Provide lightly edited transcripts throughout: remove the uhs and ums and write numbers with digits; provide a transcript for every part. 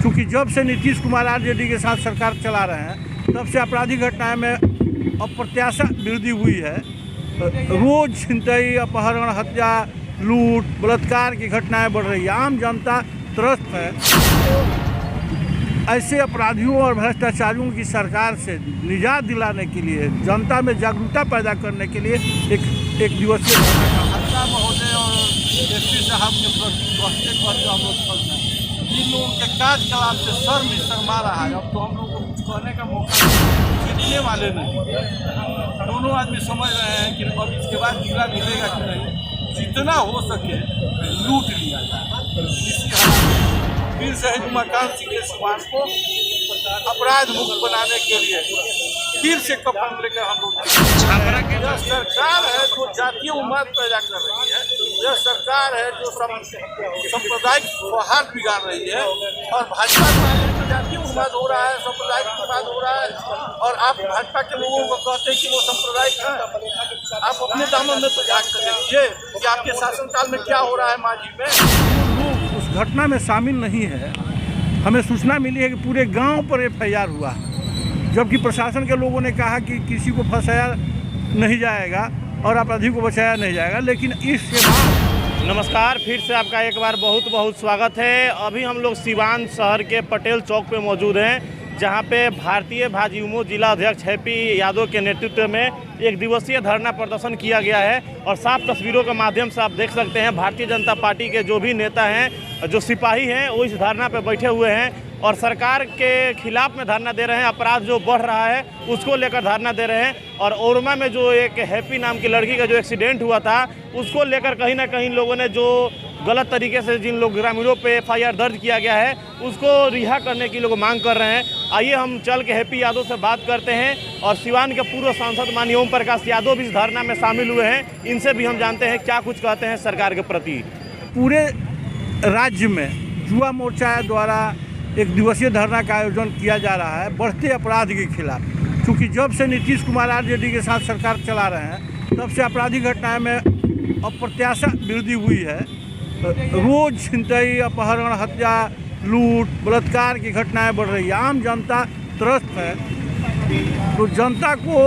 क्योंकि जब से नीतीश कुमार आरजेडी के साथ सरकार चला रहे हैं तब से आपराधिक घटनाएं में अप्रत्याशित वृद्धि हुई है। रोज छिनतई, अपहरण, हत्या, लूट, बलात्कार की घटनाएं बढ़ रही है। आम जनता त्रस्त है। ऐसे अपराधियों और भ्रष्टाचारियों की सरकार से निजात दिलाने के लिए, जनता में जागरूकता पैदा करने के लिए एक दिवसीय हत्या महोदय और एसपी साहब के प्रति अनुरोध करते हैं। इन लोगों के कार्यकलाप से शर्मा रहा है। अब तो हम लोगों को कुछ कहने का मौका जीतने वाले नहीं। दोनों आदमी समझ रहे हैं कि अब इसके बाद जिला मिलेगा कि नहीं। जितना हो सके लूट लिया जाए। इसी हालत फिर शहीद उमाकांत सिंह के सिवान को अपराध मुक्त बनाने के लिए फिर से कफन लेकर हम लोग यह सरकार है जो जातीय उन्माद पैदा कर रही है। यह सरकार है जो सांप्रदायिक सौहार्द बिगाड़ रही है। और भाजपा का जातीय उन्माद हो रहा है, सांप्रदायिक उन्माद हो रहा है। और आप भाजपा के लोगों को कहते हैं कि वो सांप्रदायिक है। आप अपने दामन में तो झांक कर देखिए कि आपके शासनकाल में क्या हो रहा है मांझी में। लोग उस घटना में शामिल नहीं है। हमें सूचना मिली है कि पूरे गांव पर एफआईआर हुआ, जबकि प्रशासन के लोगों ने कहा कि किसी को फंसाया नहीं जाएगा और अपराधी को बचाया नहीं जाएगा। लेकिन इसके बाद नमस्कार, फिर से आपका एक बार बहुत बहुत स्वागत है। अभी हम लोग सिवान शहर के पटेल चौक पे मौजूद हैं, जहां पे भारतीय भाजयुमो जिला अध्यक्ष हैप्पी यादव के नेतृत्व में एक दिवसीय धरना प्रदर्शन किया गया है। और साफ तस्वीरों के माध्यम से आप देख सकते हैं भारतीय जनता पार्टी के जो भी नेता हैं, जो सिपाही हैं, वो इस धरना पे बैठे हुए हैं और सरकार के खिलाफ में धरना दे रहे हैं। अपराध जो बढ़ रहा है उसको लेकर धरना दे रहे हैं। और ओरमा में जो एक हैप्पी नाम की लड़की का जो एक्सीडेंट हुआ था उसको लेकर कहीं ना कहीं लोगों ने जो गलत तरीके से जिन लोग ग्रामीणों पे एफआईआर दर्ज किया गया है उसको रिहा करने की लोग मांग कर रहे हैं। आइए हम चल के हैप्पी यादव से बात करते हैं। और सिवान के पूर्व सांसद माननीय ओम प्रकाश यादव भी इस धरना में शामिल हुए हैं। इनसे भी हम जानते हैं क्या कुछ कहते हैं सरकार के प्रति। पूरे राज्य में युवा मोर्चा द्वारा एक दिवसीय धरना का आयोजन किया जा रहा है बढ़ते अपराध के खिलाफ। क्योंकि जब से नीतीश कुमार आरजेडी के साथ सरकार चला रहे हैं तब से आपराधिक घटनाएं में अप्रत्याशित वृद्धि हुई है। रोज छिनतई, अपहरण, हत्या, लूट, बलात्कार की घटनाएं बढ़ रही है। आम जनता त्रस्त है। तो जनता को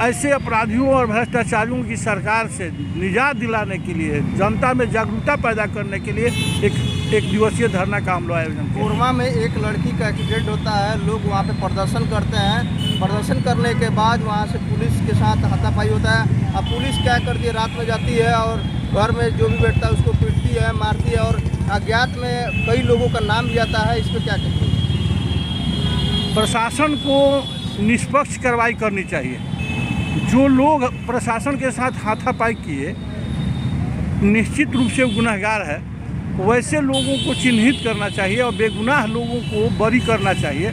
ऐसे अपराधियों और भ्रष्टाचारियों की सरकार से निजात दिलाने के लिए, जनता में जागरूकता पैदा करने के लिए एक दिवसीय धरना का हम लोग आयोजन किया। कोरमा में एक लड़की का एक्सीडेंट होता है, लोग वहाँ पे प्रदर्शन करते हैं। प्रदर्शन करने के बाद वहाँ से पुलिस के साथ हाथापाई होता है। अब पुलिस क्या करती है, रात में जाती है और घर में जो भी बैठता है उसको पीटती है, मारती है और अज्ञात में कई लोगों का नाम भी आता है। इस पर क्या कहते हैं? प्रशासन को निष्पक्ष कार्रवाई करनी चाहिए। जो लोग प्रशासन के साथ हाथापाई किए निश्चित रूप से गुनहगार है, वैसे लोगों को चिन्हित करना चाहिए और बेगुनाह लोगों को बरी करना चाहिए।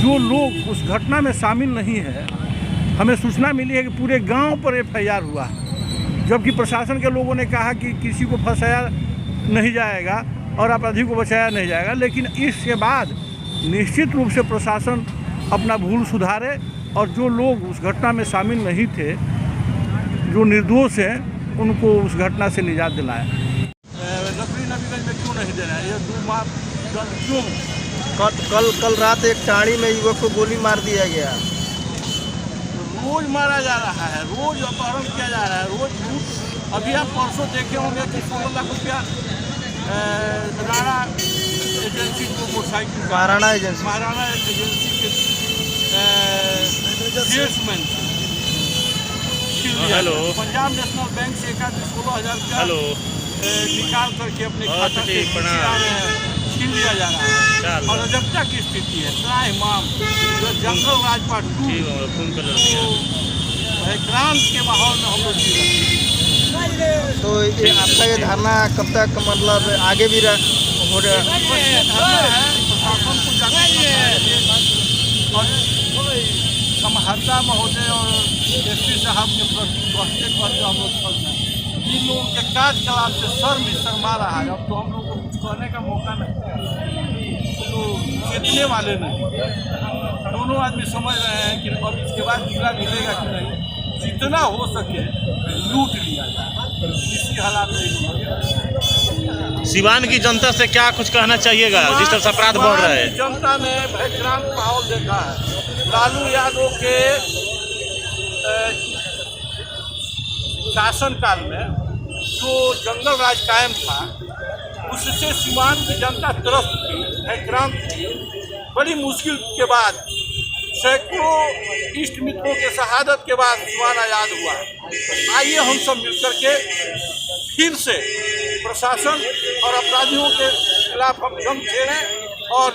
जो लोग उस घटना में शामिल नहीं है, हमें सूचना मिली है कि पूरे गांव पर एफआईआर हुआ, जबकि प्रशासन के लोगों ने कहा कि किसी को फंसाया नहीं जाएगा और अपराधी को बचाया नहीं जाएगा। लेकिन इसके बाद निश्चित रूप से प्रशासन अपना भूल सुधारे और जो लोग उस घटना में शामिल नहीं थे, जो निर्दोष हैं, उनको उस घटना से निजात दिलाए। लकड़ी नबीगंज में क्यों नहीं दे रहे हैं? ये 2 माह क्यों? कल रात एक टाड़ी में युवक को गोली मार दिया गया। रोज मारा जा रहा है, रोज अपहरण किया जा रहा है, रोज लूट। अभी आप परसों देखे होंगे कि 16 लाख रुपया राणा एजेंसी को मोटरसाइकिल महाराणा एजेंसी के salesman hello, Punjab national bank से 16,000 रुपया हेलो निकाल करके अपने खाता से छीन लिया जा रहा है। और अजबता की स्थिति है। त्राहिमाम जंगल राजपाट क्रांत के माहौल में हम लोग जी रहे हैं। तो ये आपका ये धरना कब तक मतलब आगे भी हो रहा है? प्रशासन को और समहर्ता महोदय और एसपी साहब के प्रति अनुरोध करते हैं। इन लोगों के कार्यकलाप से शर्मा रहा है। अब तो हम लोग को कुछ कहने का मौका नहीं। तो जीतने वाले नहीं। दोनों आदमी समझ रहे हैं कि अब इसके बाद जिला मिलेगा कि नहीं। जितना हो सके लूट लिया जाए। इसी हालात में सिवान की जनता से क्या कुछ कहना चाहिएगा जिस तरह से अपराध बढ़ रहा है? जनता ने भयक्रांत माहौल देखा है। लालू यादव के शासनकाल में जो जंगल राज कायम था, उससे सिवान की जनता त्रस्त थी, भयक्रांत थी। बड़ी मुश्किल के बाद, सैकड़ों इष्ट मित्रों के शहादत के बाद सिवान आज़ाद हुआ। आइए हम सब मिलकर के फिर से प्रशासन और अपराधियों के खिलाफ हम जंग छेड़ें और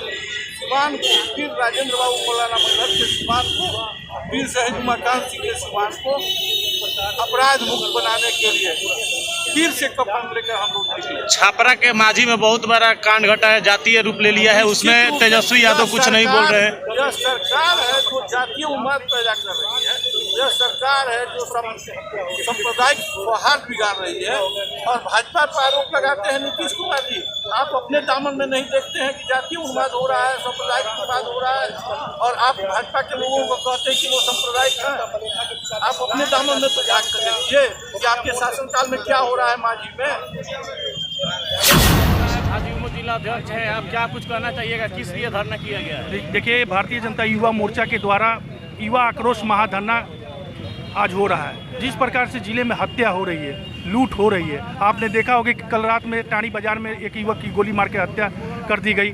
सिवान को फिर राजेंद्र बाबू मौलाना मगहर के सिवान को, फिर शहीद उमाकांत सिंह के सिवान को अपराध मुक्त बनाने के लिए फिर से कफन लेकर हम लोग निकले। छापरा के माझी में बहुत बड़ा कांड घटा है, जातीय रूप ले लिया है, उसमें तेजस्वी यादव कुछ नहीं बोल रहे हैं। यह सरकार है जो जातीय उन्माद पैदा कर रही है, यह सरकार है जो सांप्रदायिक सौहार्द बिगाड़ रही है। और भाजपा पर आरोप लगाते हैं नीतीश कुमार जी, आप अपने दामन में नहीं देखते हैं कि जातीय उन्माद हो रहा है, सांप्रदायिक उन्माद हो रहा है, और आप भाजपा के लोगों को कहते हैं कि वो सांप्रदायिक है। आप अपने दामन में तो झांक कर देखिए कि आपके शासनकाल में क्या हो रहा है माझी में। भाजयुमो जिला अध्यक्ष है, आप क्या कुछ कहना चाहिएगा, किस लिए धरना किया गया है? देखिए, भारतीय जनता युवा मोर्चा के द्वारा युवा आक्रोश महाधरना आज हो रहा है। जिस प्रकार से जिले में हत्या हो रही है, लूट हो रही है, आपने देखा होगा कि कल रात में टाणी बाजार में एक युवक की गोली मार के हत्या कर दी गई,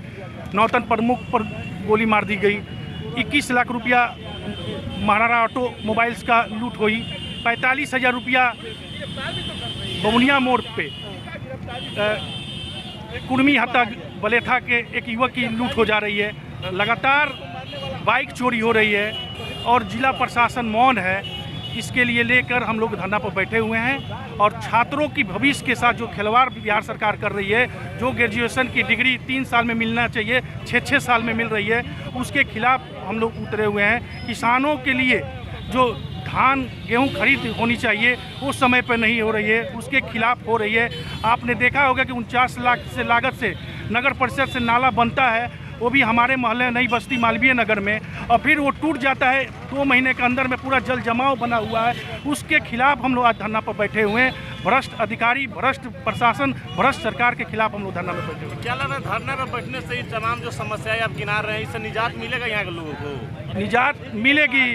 नौतन प्रमुख पर गोली मार दी गई, 21 लाख रुपया महाराणा ऑटो मोबाइल्स का लूट हुई, 45,000 रुपया बमुनिया मोड़ पे कुर्मी हत्या बलेथा के एक युवक की लूट हो जा रही है। लगातार बाइक चोरी हो रही है और जिला प्रशासन मौन है। इसके लिए लेकर हम लोग धरना पर बैठे हुए हैं और छात्रों की भविष्य के साथ जो खिलवाड़ बिहार सरकार कर रही है, जो ग्रेजुएशन की डिग्री 3 साल में मिलना चाहिए 6 साल में मिल रही है, उसके खिलाफ हम लोग उतरे हुए हैं। किसानों के लिए जो धान गेहूं खरीद होनी चाहिए उस समय पर नहीं हो रही है, उसके खिलाफ हो रही है। आपने देखा होगा कि 49 लाख से लागत से नगर परिषद से नाला बनता है, वो भी हमारे मोहल्ले नई बस्ती मालवीय नगर में, और फिर वो टूट जाता है 2 महीने के अंदर में, पूरा जल जमाव बना हुआ है। उसके खिलाफ हम लोग आज धरना पर बैठे हुए हैं। भ्रष्ट अधिकारी, भ्रष्ट प्रशासन, भ्रष्ट सरकार के खिलाफ हम लोग धरना पर बैठे हुए हैं। क्या लग रहा है धरना पर बैठने से ही तमाम जो समस्याएं आप गिना रहे हैं, इससे निजात मिलेगा यहाँ के लोगों को? निजात मिलेगी।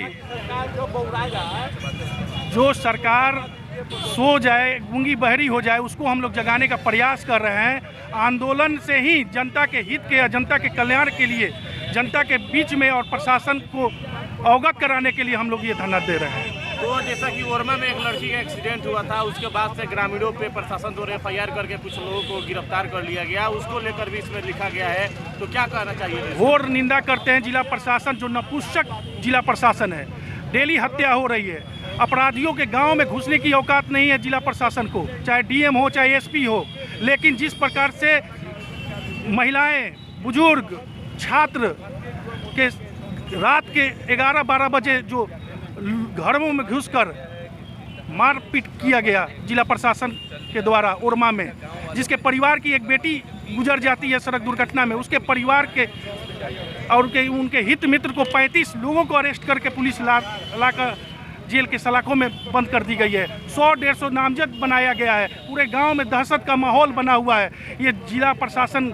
जो सरकार सो जाए, गूंगी बहरी हो जाए, उसको हम लोग जगाने का प्रयास कर रहे हैं। आंदोलन से ही जनता के हित के, जनता के कल्याण के लिए, जनता के बीच में और प्रशासन को अवगत कराने के लिए हम लोग ये धरना दे रहे हैं। तो जैसा कि ओरमा में एक लड़की का एक्सीडेंट हुआ था, उसके बाद से ग्रामीणों पे प्रशासन द्वारा FIR करके कुछ लोगों को गिरफ्तार कर लिया गया, उसको लेकर भी इसमें लिखा गया है, तो क्या कहना चाहिए? घोर निंदा करते हैं जिला प्रशासन, जो नपुंसक जिला प्रशासन है। डेली हत्या हो रही है, अपराधियों के गांव में घुसने की औकात नहीं है जिला प्रशासन को, चाहे DM हो चाहे SP हो। लेकिन जिस प्रकार से महिलाएं, बुजुर्ग, छात्र के रात के 11-12 बजे जो घरों में घुसकर मारपीट किया गया जिला प्रशासन के द्वारा ओरमा में, जिसके परिवार की एक बेटी गुजर जाती है सड़क दुर्घटना में, उसके परिवार के और उनके हित मित्र को 35 लोगों को अरेस्ट करके पुलिस लाकर जेल के सलाखों में बंद कर दी गई है। 100-150 नामजद बनाया गया है। पूरे गांव में दहशत का माहौल बना हुआ है। ये जिला प्रशासन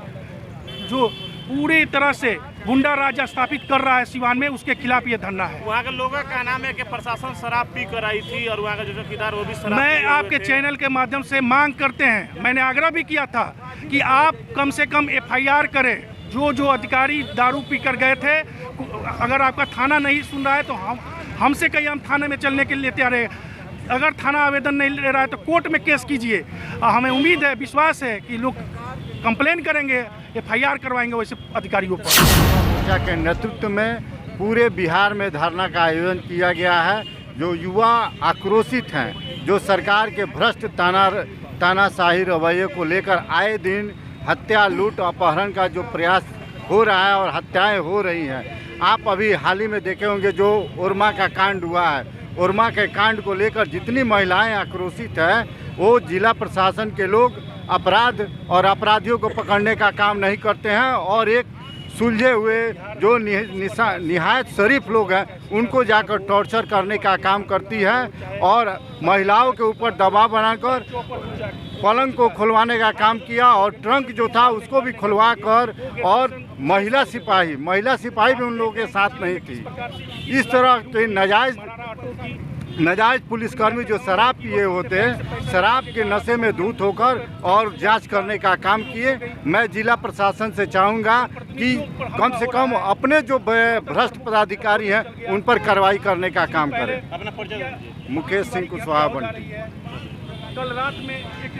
जो पूरी तरह से गुंडा राज स्थापित कर रहा है सिवान में, उसके खिलाफ ये धरना है। वहाँ के लोगों का नाम है कि प्रशासन शराब पी कर आई थी और वहाँ का जो चौकीदार वो भी शराब। मैं आपके चैनल के माध्यम से मांग करते हैं, मैंने आग्रह भी किया था कि आप कम से कम FIR करें। जो अधिकारी दारू पी कर गए थे, अगर आपका थाना नहीं सुन रहा है तो हमसे कहीं हम थाने में चलने के लिए तैयार है। अगर थाना आवेदन नहीं ले रहा है तो कोर्ट में केस कीजिए। हमें उम्मीद है, विश्वास है कि लोग कंप्लेन करेंगे, FIR करवाएंगे वैसे अधिकारियों पर। मोर्चा के नेतृत्व में पूरे बिहार में धरना का आयोजन किया गया है। जो युवा आक्रोशित हैं, जो सरकार के भ्रष्ट तानाशाही रवैये को लेकर आए दिन हत्या, लूट, अपहरण का जो प्रयास हो रहा है और हत्याएं हो रही हैं। आप अभी हाल ही में देखे होंगे जो ओरमा का कांड हुआ है, ओरमा के कांड को लेकर जितनी महिलाएं आक्रोशित हैं, वो जिला प्रशासन के लोग अपराध और अपराधियों को पकड़ने का काम नहीं करते हैं और एक सुलझे हुए जो निहायत शरीफ लोग हैं उनको जाकर टॉर्चर करने का काम करती है और महिलाओं के ऊपर दबाव बनाकर पलंग को खुलवाने का काम किया और ट्रंक जो था उसको भी खुलवा कर, और महिला सिपाही भी उन लोगों के साथ नहीं थी। इस तरह के नाजायज पुलिसकर्मी जो शराब पिए होते हैं, शराब के नशे में धूत होकर और जांच करने का काम किए। मैं जिला प्रशासन से चाहूँगा कि कम से कम अपने जो भ्रष्ट पदाधिकारी हैं उन पर कार्रवाई करने का काम करें। अपना परिचय दीजिए। मुकेश सिंह कुशवाहा बंटी। कल रात में एक